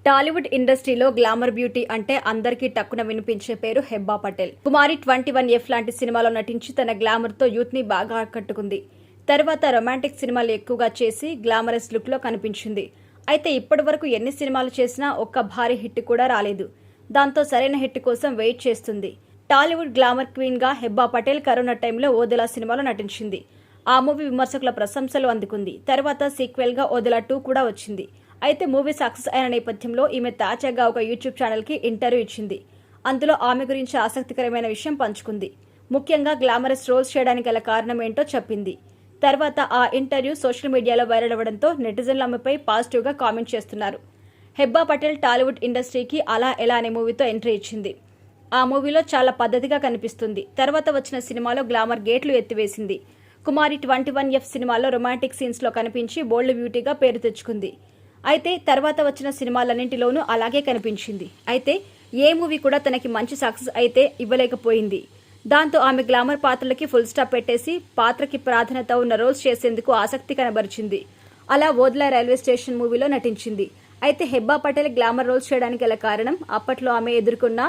టాలీవుడ్ ఇండస్ట్రీలో glamour beauty అంటే అందరికీ టక్కున వినిపించే పేరు హెబ్బా పటేల్. కుమారి 21F లాంటి సినిమాలో నటించి తన గ్లామర్ తో యూత్ ని బాగా ఆకట్టుకుంది. తర్వాత రొమాంటిక్ సినిమాలు ఎక్కువగా చేసి గ్లామరస్ లుక్ లో కనిపించింది. అయితే ఇప్పటి వరకు ఎన్ని సినిమాలు చేసినా ఒక్క భారీ హిట్ కూడా రాలేదు. దాంతో సరైన హిట్ కోసం వెయిట్ చేస్తుంది. టాలీవుడ్ గ్లామర్ క్వీన్ గా హెబ్బా పటేల్ కరోనా టైంలో ఓదెలా సినిమాలో నటించింది. ఆ మూవీ విమర్శకుల ప్రశంసలు అందుకుంది. తర్వాత సీక్వెల్ గా ఓదెలా 2 కూడా వచ్చింది. అయితే మూవీ సక్సెస్ అయిన నేపథ్యంలో ఈమె తాజాగా ఒక యూట్యూబ్ ఛానల్ కి ఇంటర్వ్యూ ఇచ్చింది. అందులో ఆమె గురించి ఆసక్తికరమైన విషయం పంచుకుంది. ముఖ్యంగా గ్లామరస్ రోల్స్ చేయడానికి గల కారణం ఏంటో చెప్పింది. తర్వాత ఆ ఇంటర్వ్యూ సోషల్ మీడియాలో వైరల్ అవ్వడంతో నెటిజన్లు ఆమెపై పాజిటివ్ గా కామెంట్ చేస్తున్నారు. హెబ్బా పటేల్ టాలీవుడ్ ఇండస్ట్రీకి అలా ఎలా అనే మూవీతో ఎంట్రీ ఇచ్చింది. ఆ మూవీలో చాలా పద్ధతిగా కనిపిస్తుంది. తర్వాత వచ్చిన సినిమాలో గ్లామర్ గేట్లు ఎత్తివేసింది. కుమారి 21F సినిమాలో రొమాంటిక్ సీన్స్ లో కనిపించి బోల్డ్ బ్యూటీగా పేరు తెచ్చుకుంది. అయితే తర్వాత వచ్చిన సినిమాలన్నింటిలోనూ అలాగే కనిపించింది. అయితే ఏ మూవీ కూడా తనకి మంచి సక్సెస్ అయితే ఇవ్వలేకపోయింది. దాంతో ఆమె గ్లామర్ పాత్రలకి ఫుల్ స్టాప్ పెట్టేసి పాత్రకి ప్రాధాన్యత ఉన్న రోల్స్ చేసేందుకు ఆసక్తి కనబరిచింది. అలా ఓదెలా రైల్వే స్టేషన్ మూవీలో నటించింది. అయితే హెబ్బా పటేల్ గ్లామర్ రోల్స్ చేయడానికి గల కారణం అప్పట్లో ఆమె ఎదుర్కొన్న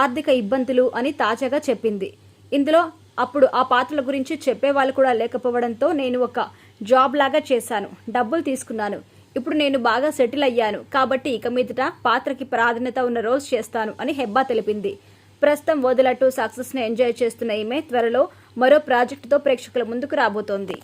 ఆర్థిక ఇబ్బందులు అని తాజాగా చెప్పింది. ఇందులో అప్పుడు ఆ పాత్రల గురించి చెప్పేవాళ్ళు కూడా లేకపోవడంతో నేను ఒక జాబ్ లాగా చేశాను, డబ్బులు తీసుకున్నాను. ఇప్పుడు నేను బాగా సెటిల్ అయ్యాను కాబట్టి ఇక మీదట పాత్రకి ప్రాధాన్యత ఉన్న రోల్స్ చేస్తాను అని హెబ్బా తెలిపింది. ప్రస్తుతం ఓదెలా 2 సక్సెస్ ని ఎంజాయ్ చేస్తున్న ఈమె త్వరలో మరో ప్రాజెక్టుతో ప్రేక్షకుల ముందుకు రాబోతోంది.